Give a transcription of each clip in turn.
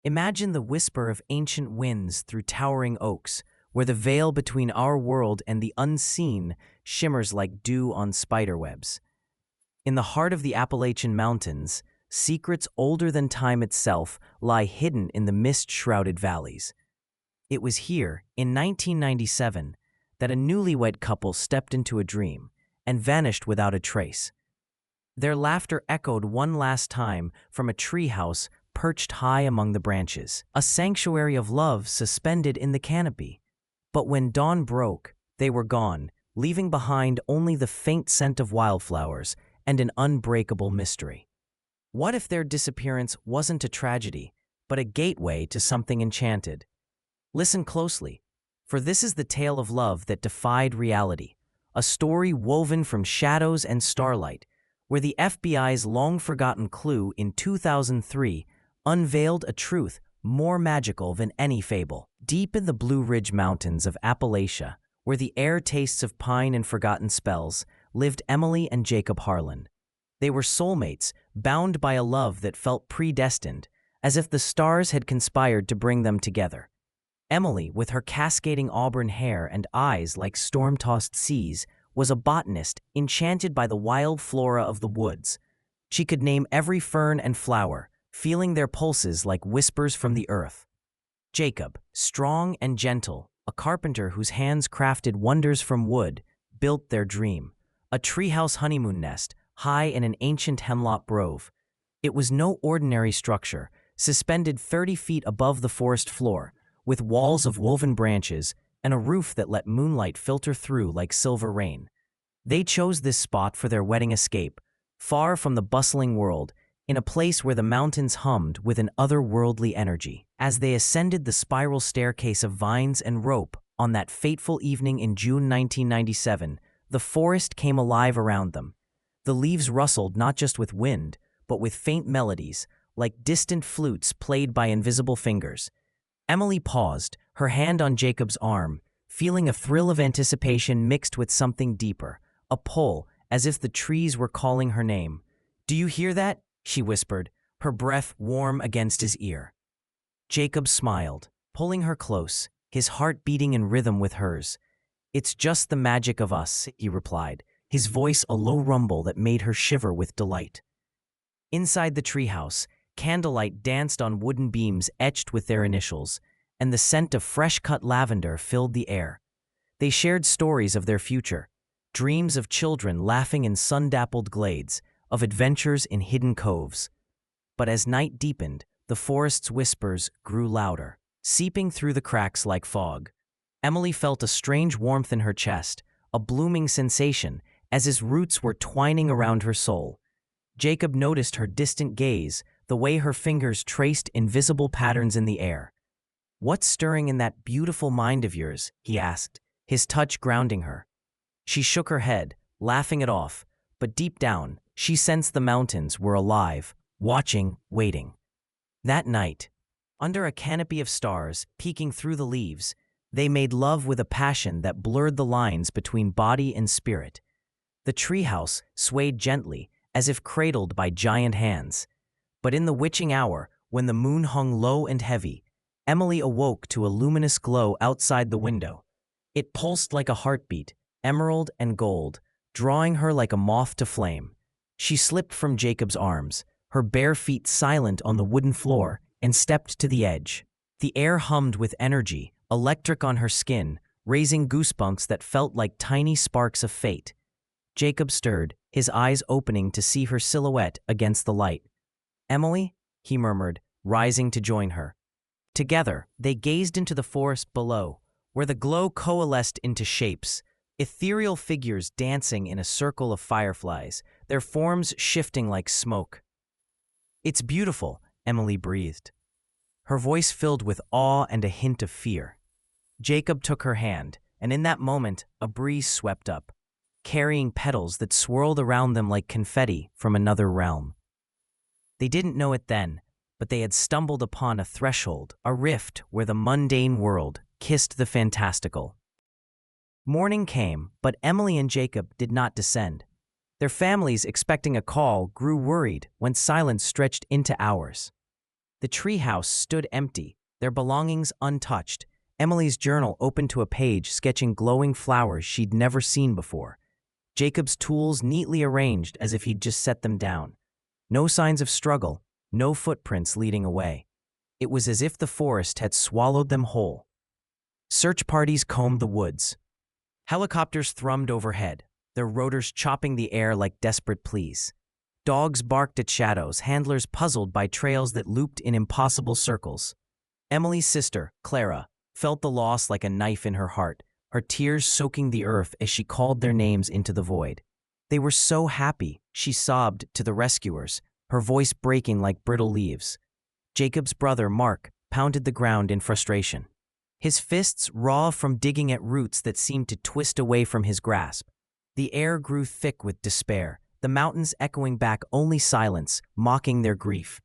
Imagine the whisper of ancient winds through towering oaks, where the veil between our world and the unseen shimmers like dew on spiderwebs. In the heart of the Appalachian Mountains, secrets older than time itself lie hidden in the mist-shrouded valleys. It was here, in 1997, that a newlywed couple stepped into a dream and vanished without a trace. Their laughter echoed one last time from a treehouse perched high among the branches, a sanctuary of love suspended in the canopy. But when dawn broke, they were gone, leaving behind only the faint scent of wildflowers and an unbreakable mystery. What if their disappearance wasn't a tragedy, but a gateway to something enchanted? Listen closely, for this is the tale of love that defied reality, a story woven from shadows and starlight, where the FBI's long-forgotten clue in 2003 unveiled a truth more magical than any fable. Deep in the Blue Ridge Mountains of Appalachia, where the air tastes of pine and forgotten spells, lived Emily and Jacob Harlan. They were soulmates, bound by a love that felt predestined, as if the stars had conspired to bring them together. Emily, with her cascading auburn hair and eyes like storm-tossed seas, was a botanist enchanted by the wild flora of the woods. She could name every fern and flower, feeling their pulses like whispers from the earth. Jacob, strong and gentle, a carpenter whose hands crafted wonders from wood, built their dream, a treehouse honeymoon nest high in an ancient hemlock grove. It was no ordinary structure, suspended 30 feet above the forest floor, with walls of woven branches and a roof that let moonlight filter through like silver rain. They chose this spot for their wedding escape, far from the bustling world, in a place where the mountains hummed with an otherworldly energy. As they ascended the spiral staircase of vines and rope on that fateful evening in June 1997, the forest came alive around them. The leaves rustled not just with wind, but with faint melodies, like distant flutes played by invisible fingers. Emily paused, her hand on Jacob's arm, feeling a thrill of anticipation mixed with something deeper, a pull, as if the trees were calling her name. "Do you hear that?" she whispered, her breath warm against his ear. Jacob smiled, pulling her close, his heart beating in rhythm with hers. "It's just the magic of us," he replied, his voice a low rumble that made her shiver with delight. Inside the treehouse, candlelight danced on wooden beams etched with their initials, and the scent of fresh-cut lavender filled the air. They shared stories of their future, dreams of children laughing in sun-dappled glades, of adventures in hidden coves. But as night deepened, the forest's whispers grew louder, seeping through the cracks like fog. Emily felt a strange warmth in her chest, a blooming sensation, as his roots were twining around her soul. Jacob noticed her distant gaze, the way her fingers traced invisible patterns in the air. "What's stirring in that beautiful mind of yours?" he asked, his touch grounding her. She shook her head, laughing it off, but deep down, she sensed the mountains were alive, watching, waiting. That night, under a canopy of stars peeking through the leaves, they made love with a passion that blurred the lines between body and spirit. The treehouse swayed gently, as if cradled by giant hands. But in the witching hour, when the moon hung low and heavy, Emily awoke to a luminous glow outside the window. It pulsed like a heartbeat, emerald and gold, drawing her like a moth to flame. She slipped from Jacob's arms, her bare feet silent on the wooden floor, and stepped to the edge. The air hummed with energy, electric on her skin, raising goosebumps that felt like tiny sparks of fate. Jacob stirred, his eyes opening to see her silhouette against the light. "Emily?" he murmured, rising to join her. Together, they gazed into the forest below, where the glow coalesced into shapes, ethereal figures dancing in a circle of fireflies, their forms shifting like smoke. "It's beautiful," Emily breathed, her voice filled with awe and a hint of fear. Jacob took her hand, and in that moment, a breeze swept up, carrying petals that swirled around them like confetti from another realm. They didn't know it then, but they had stumbled upon a threshold, a rift where the mundane world kissed the fantastical. Morning came, but Emily and Jacob did not descend. Their families, expecting a call, grew worried when silence stretched into hours. The treehouse stood empty, their belongings untouched. Emily's journal opened to a page sketching glowing flowers she'd never seen before. Jacob's tools neatly arranged as if he'd just set them down. No signs of struggle, no footprints leading away. It was as if the forest had swallowed them whole. Search parties combed the woods. Helicopters thrummed overhead, their rotors chopping the air like desperate pleas. Dogs barked at shadows, handlers puzzled by trails that looped in impossible circles. Emily's sister, Clara, felt the loss like a knife in her heart, her tears soaking the earth as she called their names into the void. They were so happy, she sobbed to the rescuers, her voice breaking like brittle leaves. Jacob's brother, Mark, pounded the ground in frustration. His fists raw from digging at roots that seemed to twist away from his grasp. The air grew thick with despair, the mountains echoing back only silence, mocking their grief.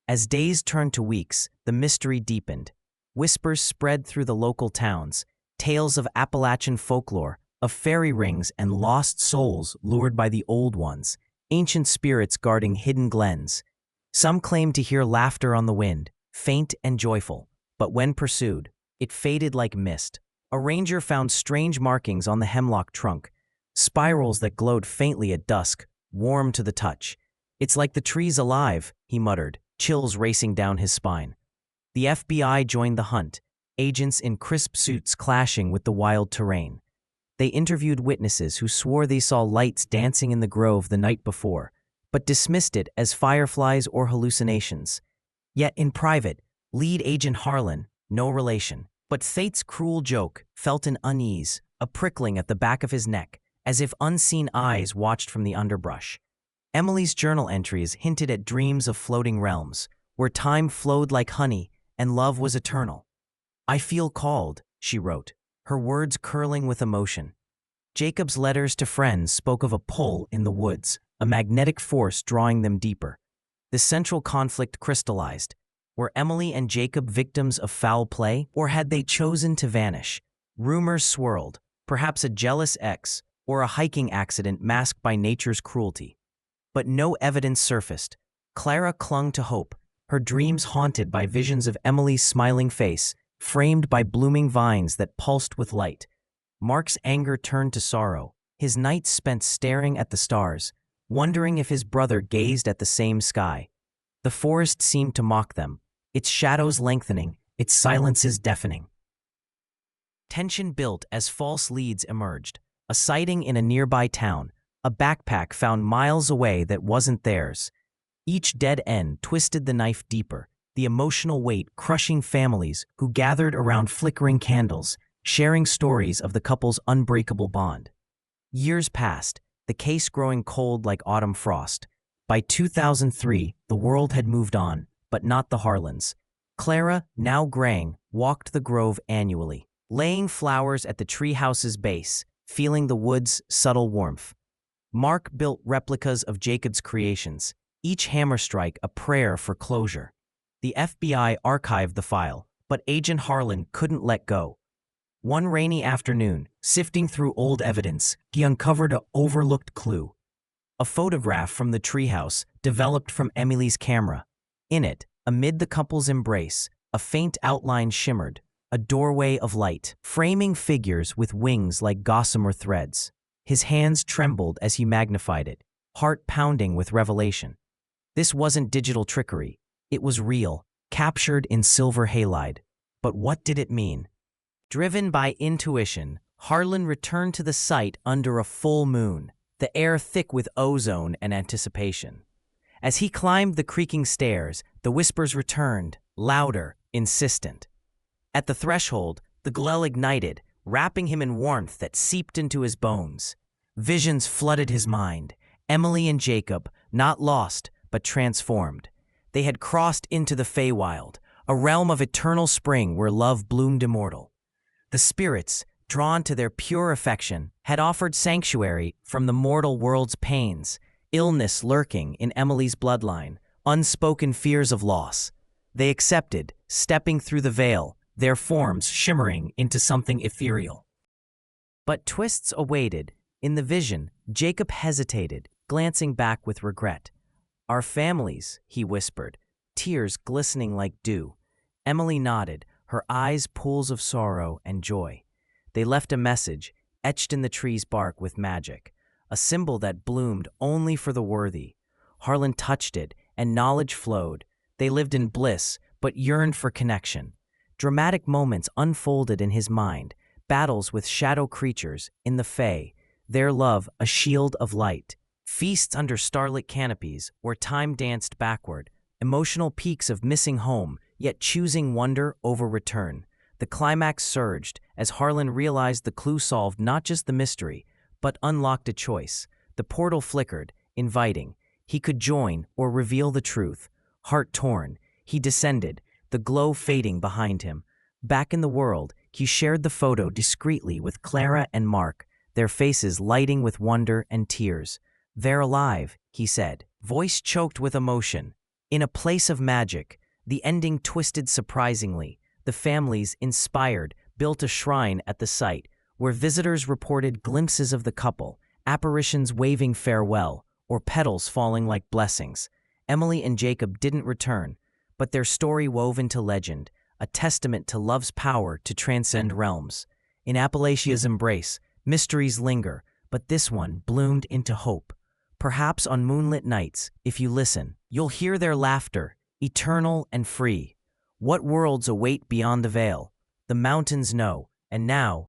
As days turned to weeks, the mystery deepened. Whispers spread through the local towns, tales of Appalachian folklore, of fairy rings and lost souls lured by the old ones, ancient spirits guarding hidden glens. Some claimed to hear laughter on the wind, faint and joyful, but when pursued, it faded like mist. A ranger found strange markings on the hemlock trunk, spirals that glowed faintly at dusk, warm to the touch. "It's like the tree's alive," he muttered, chills racing down his spine. The FBI joined the hunt, agents in crisp suits clashing with the wild terrain. They interviewed witnesses who swore they saw lights dancing in the grove the night before, but dismissed it as fireflies or hallucinations. Yet in private, lead agent Harlan, no relation, but fate's cruel joke, felt an unease, a prickling at the back of his neck, as if unseen eyes watched from the underbrush. Emily's journal entries hinted at dreams of floating realms, where time flowed like honey and love was eternal. "I feel called," she wrote, her words curling with emotion. Jacob's letters to friends spoke of a pull in the woods, a magnetic force drawing them deeper. The central conflict crystallized. Were Emily and Jacob victims of foul play, or had they chosen to vanish? Rumors swirled, perhaps a jealous ex, or a hiking accident masked by nature's cruelty. But no evidence surfaced. Clara clung to hope, her dreams haunted by visions of Emily's smiling face, framed by blooming vines that pulsed with light. Mark's anger turned to sorrow, his nights spent staring at the stars, wondering if his brother gazed at the same sky. The forest seemed to mock them, its shadows lengthening, its silences deafening. Tension built as false leads emerged. A sighting in a nearby town, a backpack found miles away that wasn't theirs. Each dead end twisted the knife deeper, the emotional weight crushing families who gathered around flickering candles, sharing stories of the couple's unbreakable bond. Years passed, the case growing cold like autumn frost. By 2003, the world had moved on, but not the Harlans. Clara, now graying, walked the grove annually, laying flowers at the treehouse's base, feeling the wood's subtle warmth. Mark built replicas of Jacob's creations, each hammer strike a prayer for closure. The FBI archived the file, but Agent Harlan couldn't let go. One rainy afternoon, sifting through old evidence, he uncovered an overlooked clue. A photograph from the treehouse, developed from Emily's camera. In it, amid the couple's embrace, a faint outline shimmered, a doorway of light, framing figures with wings like gossamer threads. His hands trembled as he magnified it, heart pounding with revelation. This wasn't digital trickery. It was real, captured in silver halide. But what did it mean? Driven by intuition, Harlan returned to the site under a full moon, the air thick with ozone and anticipation. As he climbed the creaking stairs, the whispers returned, louder, insistent. At the threshold, the glow ignited, wrapping him in warmth that seeped into his bones. Visions flooded his mind. Emily and Jacob, not lost, but transformed. They had crossed into the Feywild, a realm of eternal spring where love bloomed immortal. The spirits, drawn to their pure affection, had offered sanctuary from the mortal world's pains, illness lurking in Emily's bloodline, unspoken fears of loss. They accepted, stepping through the veil, their forms shimmering into something ethereal. But twists awaited. In the vision, Jacob hesitated, glancing back with regret. "Our families," he whispered, tears glistening like dew. Emily nodded, her eyes pools of sorrow and joy. They left a message, etched in the tree's bark with magic, a symbol that bloomed only for the worthy. Harlan touched it, and knowledge flowed. They lived in bliss, but yearned for connection. Dramatic moments unfolded in his mind, battles with shadow creatures in the Fae, their love a shield of light. Feasts under starlit canopies, where time danced backward, emotional peaks of missing home, yet choosing wonder over return. The climax surged as Harlan realized the clue solved not just the mystery, but unlocked a choice. The portal flickered, inviting. He could join or reveal the truth. Heart torn, he descended, the glow fading behind him. Back in the world, he shared the photo discreetly with Clara and Mark, their faces lighting with wonder and tears. "They're alive," he said, voice choked with emotion. In a place of magic, the ending twisted surprisingly. The families, inspired, built a shrine at the site, where visitors reported glimpses of the couple, apparitions waving farewell, or petals falling like blessings. Emily and Jacob didn't return, but their story wove into legend, a testament to love's power to transcend realms. In Appalachia's embrace, mysteries linger, but this one bloomed into hope. Perhaps on moonlit nights, if you listen, you'll hear their laughter, eternal and free. What worlds await beyond the veil? The mountains know, and now,